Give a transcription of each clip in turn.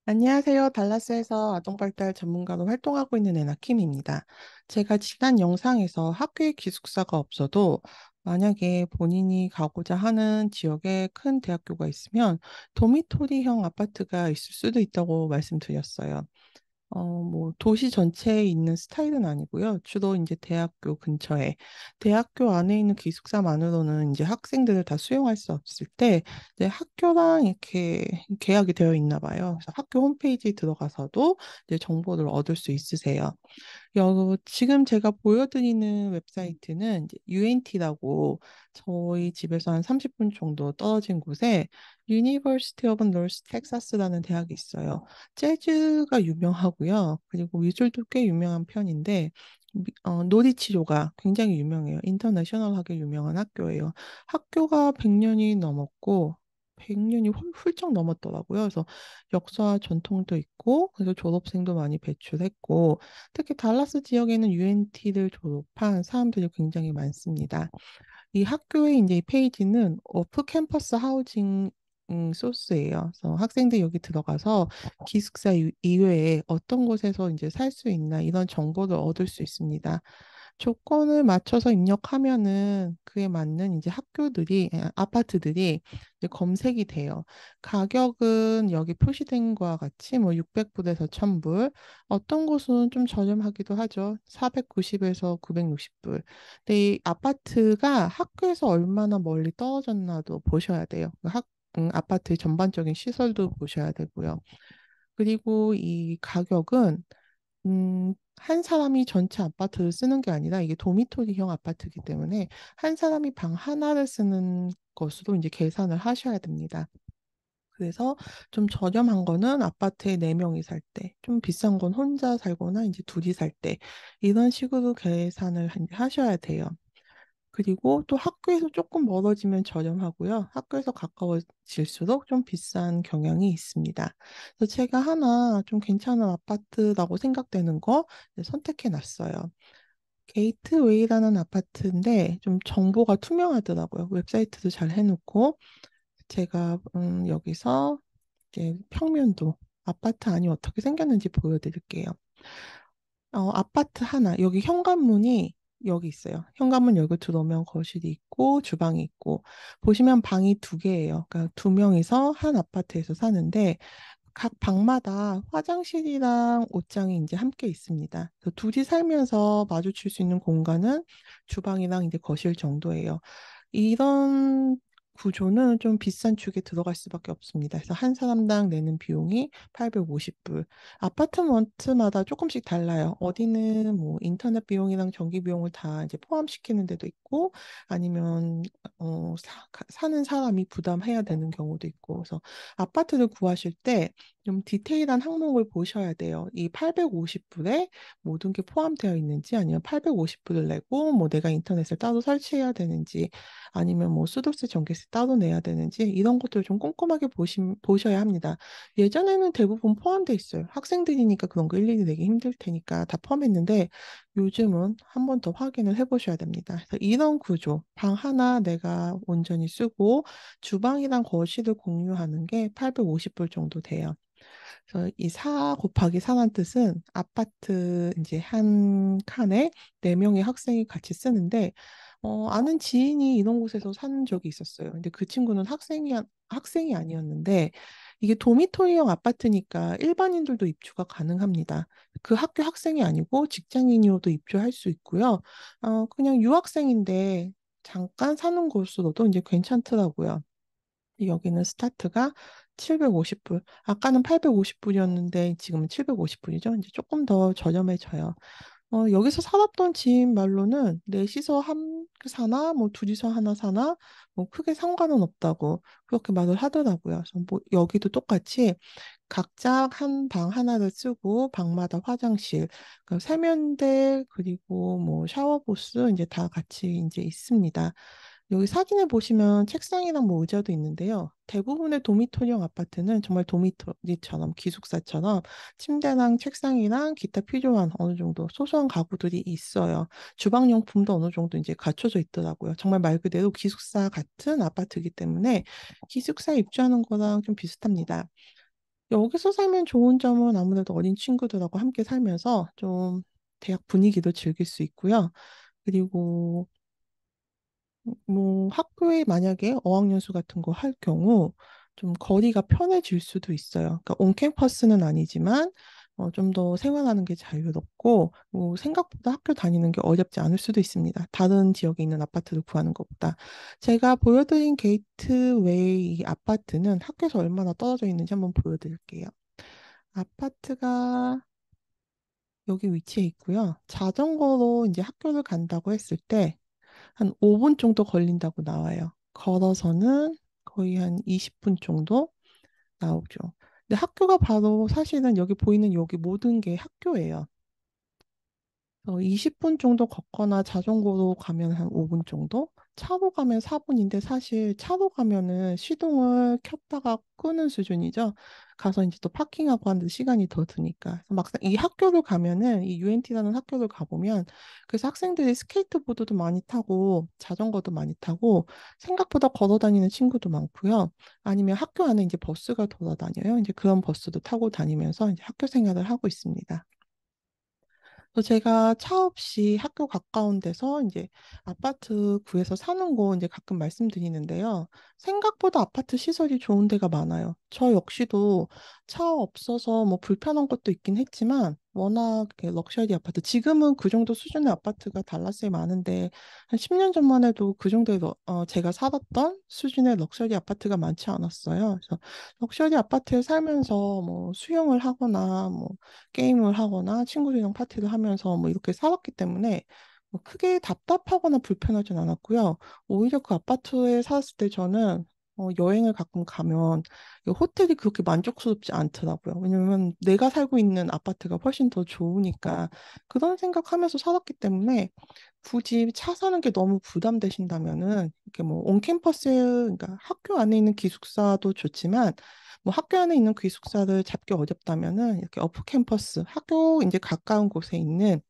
안녕하세요. 달라스에서 아동발달 전문가로 활동하고 있는 애나킴입니다. 제가 지난 영상에서 학교에 기숙사가 없어도 만약에 본인이 가고자 하는 지역에 큰 대학교가 있으면 도미토리형 아파트가 있을 수도 있다고 말씀드렸어요. 뭐, 도시 전체에 있는 스타일은 아니고요. 주로 이제 대학교 근처에, 대학교 안에 있는 기숙사만으로는 이제 학생들을 다 수용할 수 없을 때, 이제 학교랑 이렇게 계약이 되어 있나 봐요. 그래서 학교 홈페이지에 들어가서도 이제 정보를 얻을 수 있으세요. 지금 제가 보여드리는 웹사이트는 이제 UNT라고 저희 집에서 한 30분 정도 떨어진 곳에 University of North Texas라는 대학이 있어요. 재즈가 유명하고요. 그리고 미술도 꽤 유명한 편인데 놀이 치료가 굉장히 유명해요. 인터내셔널하게 유명한 학교예요. 학교가 100년이 넘었고 100년이 훌쩍 넘었더라고요. 그래서 역사와 전통도 있고 그래서 졸업생도 많이 배출했고 특히 달라스 지역에는 UNT를 졸업한 사람들이 굉장히 많습니다. 이 학교의 이제 이 페이지는 오프 캠퍼스 하우징 소스예요. 그래서 학생들이 여기 들어가서 기숙사 이외에 어떤 곳에서 이제 살 수 있나 이런 정보를 얻을 수 있습니다. 조건을 맞춰서 입력하면은 그에 맞는 이제 아파트들이 이제 검색이 돼요. 가격은 여기 표시된 거와 같이 뭐 600불에서 1000불, 어떤 곳은 좀 저렴하기도 하죠. 490에서 960불. 근데 이 아파트가 학교에서 얼마나 멀리 떨어졌나도 보셔야 돼요. 아파트의 전반적인 시설도 보셔야 되고요. 그리고 이 가격은 한 사람이 전체 아파트를 쓰는 게 아니라 이게 도미토리형 아파트이기 때문에 한 사람이 방 하나를 쓰는 것으로 이제 계산을 하셔야 됩니다. 그래서 좀 저렴한 거는 아파트에 네명이살 때, 좀 비싼 건 혼자 살거나 이제 둘이 살 때, 이런 식으로 계산을 하셔야 돼요. 그리고 또 학교에서 조금 멀어지면 저렴하고요. 학교에서 가까워질수록 좀 비싼 경향이 있습니다. 그래서 제가 하나 좀 괜찮은 아파트라고 생각되는 거 선택해 놨어요. 게이트웨이라는 아파트인데 좀 정보가 투명하더라고요. 웹사이트도 잘 해놓고 제가 여기서 이제 평면도 아파트 안이 어떻게 생겼는지 보여드릴게요. 아파트 하나, 여기 현관문이 여기 있어요. 현관문 여기 들어오면 거실이 있고 주방이 있고 보시면 방이 두 개예요. 그러니까 두 명이서 한 아파트에서 사는데 각 방마다 화장실이랑 옷장이 이제 함께 있습니다. 그래서 둘이 살면서 마주칠 수 있는 공간은 주방이랑 이제 거실 정도예요. 이런 구조는 좀 비싼 축에 들어갈 수밖에 없습니다. 그래서 한 사람당 내는 비용이 850불. 아파트먼트마다 조금씩 달라요. 어디는 뭐 인터넷 비용이랑 전기 비용을 다 이제 포함시키는 데도 있고 아니면 사는 사람이 부담해야 되는 경우도 있고 그래서 아파트를 구하실 때 좀 디테일한 항목을 보셔야 돼요. 이 850불에 모든 게 포함되어 있는지 아니면 850불을 내고 뭐 내가 인터넷을 따로 설치해야 되는지 아니면 뭐 수도세 전기세 따로 내야 되는지 이런 것들을 좀 꼼꼼하게 보셔야 합니다. 예전에는 대부분 포함돼 있어요. 학생들이니까 그런 거 일일이 내기 힘들 테니까 다 포함했는데 요즘은 한 번 더 확인을 해보셔야 됩니다. 그래서 이런 구조, 방 하나 내가 온전히 쓰고 주방이랑 거실을 공유하는 게 850불 정도 돼요. 그래서 이 4 곱하기 4란 뜻은 아파트 이제 한 칸에 네명의 학생이 같이 쓰는데 아는 지인이 이런 곳에서 사는 적이 있었어요. 근데 그 친구는 학생이 아니었는데 이게 도미토리형 아파트니까 일반인들도 입주가 가능합니다. 그 학교 학생이 아니고 직장인이어도 입주할 수 있고요. 그냥 유학생인데 잠깐 사는 곳으로도 이제 괜찮더라고요. 여기는 스타트가 750불. 아까는 850불이었는데 지금은 750불이죠. 이제 조금 더 저렴해져요. 여기서 살았던 지인 말로는 넷이서 사나, 뭐 둘이서 하나 사나, 뭐 크게 상관은 없다고 그렇게 말을 하더라고요. 그래서 뭐 여기도 똑같이 각자 한 방 하나를 쓰고 방마다 화장실, 그 세면대 그리고 뭐 샤워부스 이제 다 같이 이제 있습니다. 여기 사진에 보시면 책상이랑 뭐 의자도 있는데요. 대부분의 도미토리형 아파트는 정말 도미토리처럼 기숙사처럼 침대랑 책상이랑 기타 필요한 어느 정도 소소한 가구들이 있어요. 주방용품도 어느 정도 이제 갖춰져 있더라고요. 정말 말 그대로 기숙사 같은 아파트이기 때문에 기숙사 입주하는 거랑 좀 비슷합니다. 여기서 살면 좋은 점은 아무래도 어린 친구들하고 함께 살면서 좀 대학 분위기도 즐길 수 있고요. 그리고 뭐 학교에 만약에 어학연수 같은 거 할 경우 좀 거리가 편해질 수도 있어요. 그러니까 온캠퍼스는 아니지만 좀 더 생활하는 게 자유롭고 생각보다 학교 다니는 게 어렵지 않을 수도 있습니다. 다른 지역에 있는 아파트를 구하는 것보다. 제가 보여드린 게이트웨이 이 아파트는 학교에서 얼마나 떨어져 있는지 한번 보여드릴게요. 아파트가 여기 위치해 있고요. 자전거로 이제 학교를 간다고 했을 때 한 5분 정도 걸린다고 나와요. 걸어서는 거의 한 20분 정도 나오죠. 근데 학교가 바로 사실은 여기 보이는 여기 모든 게 학교예요. 20분 정도 걷거나 자전거로 가면 한 5분 정도? 차로 가면 4분인데 사실 차로 가면은 시동을 켰다가 끄는 수준이죠. 가서 이제 또 파킹하고 하는데 시간이 더 드니까. 그래서 막상 이 학교를 가면은 이 UNT라는 학교를 가보면 그래서 학생들이 스케이트보드도 많이 타고 자전거도 많이 타고 생각보다 걸어 다니는 친구도 많고요. 아니면 학교 안에 이제 버스가 돌아다녀요. 이제 그런 버스도 타고 다니면서 이제 학교 생활을 하고 있습니다. 그래서 제가 차 없이 학교 가까운 데서 이제 아파트 구해서 사는 거 이제 가끔 말씀드리는데요. 생각보다 아파트 시설이 좋은 데가 많아요. 저 역시도 차 없어서 뭐 불편한 것도 있긴 했지만 워낙 이렇게 럭셔리 아파트, 지금은 그 정도 수준의 아파트가 달라스에 많은데 한 10년 전만 해도 그 정도의 제가 살았던 수준의 럭셔리 아파트가 많지 않았어요. 그래서 럭셔리 아파트에 살면서 뭐 수영을 하거나 뭐 게임을 하거나 친구들이랑 파티를 하면서 뭐 이렇게 살았기 때문에 뭐 크게 답답하거나 불편하진 않았고요. 오히려 그 아파트에 살았을 때 저는 여행을 가끔 가면 이 호텔이 그렇게 만족스럽지 않더라고요. 왜냐면 내가 살고 있는 아파트가 훨씬 더 좋으니까 그런 생각하면서 살았기 때문에 굳이 차 사는 게 너무 부담되신다면은 이렇게 뭐 온캠퍼스 그러니까 학교 안에 있는 기숙사도 좋지만 뭐 학교 안에 있는 기숙사를 잡기 어렵다면은 이렇게 오프 캠퍼스 학교 이제 가까운 곳에 있는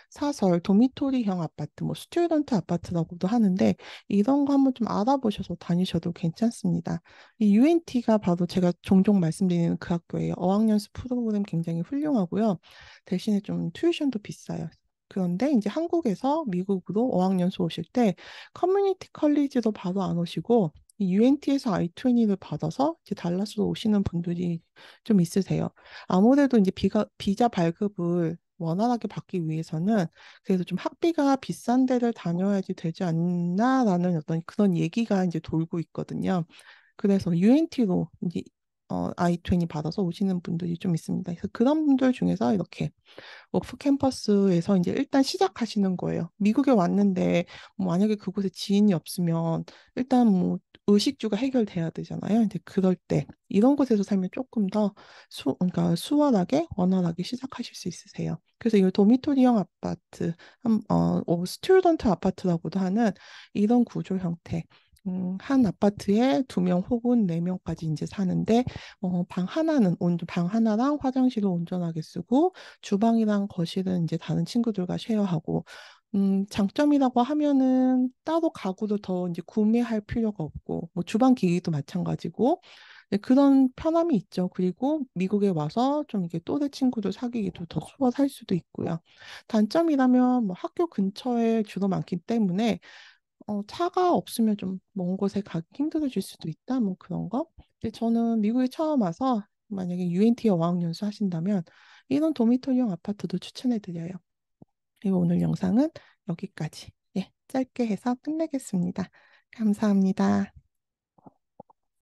사설 도미토리형 아파트 뭐 스튜던트 아파트라고도 하는데 이런 거 한번 좀 알아보셔서 다니셔도 괜찮습니다. 이 UNT가 바로 제가 종종 말씀드리는 그 학교예요. 어학연수 프로그램 굉장히 훌륭하고요. 대신에 좀 튜이션도 비싸요. 그런데 이제 한국에서 미국으로 어학연수 오실 때 커뮤니티 컬리지도 바로 안 오시고 이 UNT에서 I-20를 받아서 이제 달라스로 오시는 분들이 좀 있으세요. 아무래도 이제 비자 발급을 원활하게 받기 위해서는 그래도 좀 학비가 비싼 데를 다녀야지 되지 않나라는 어떤 그런 얘기가 이제 돌고 있거든요. 그래서 UNT로 이제 I-20 받아서 오시는 분들이 좀 있습니다. 그래서 그런 분들 중에서 이렇게 오프 캠퍼스에서 이제 일단 시작하시는 거예요. 미국에 왔는데 뭐 만약에 그곳에 지인이 없으면 일단 뭐 의식주가 해결돼야 되잖아요. 이제 그럴 때 이런 곳에서 살면 조금 더 그러니까 수월하게 원활하게 시작하실 수 있으세요. 그래서 이 도미토리형 아파트, 스튜던트 아파트라고도 하는 이런 구조 형태. 한 아파트에 2명 혹은 4명까지 이제 사는데 방 하나랑 화장실을 온전하게 쓰고 주방이랑 거실은 이제 다른 친구들과 쉐어하고, 장점이라고 하면은 따로 가구를 더 이제 구매할 필요가 없고, 뭐 주방 기기도 마찬가지고, 네, 그런 편함이 있죠. 그리고 미국에 와서 좀 이게 또래 친구들 사귀기도 더 수월할 수도 있고요. 단점이라면 뭐 학교 근처에 주로 많기 때문에 차가 없으면 좀 먼 곳에 가기 힘들어질 수도 있다. 뭐 그런 거. 근데 저는 미국에 처음 와서 만약에 UNT 어학연수 하신다면 이런 도미토리형 아파트도 추천해 드려요. 그리고 오늘 영상은 여기까지. 예, 짧게 해서 끝내겠습니다. 감사합니다.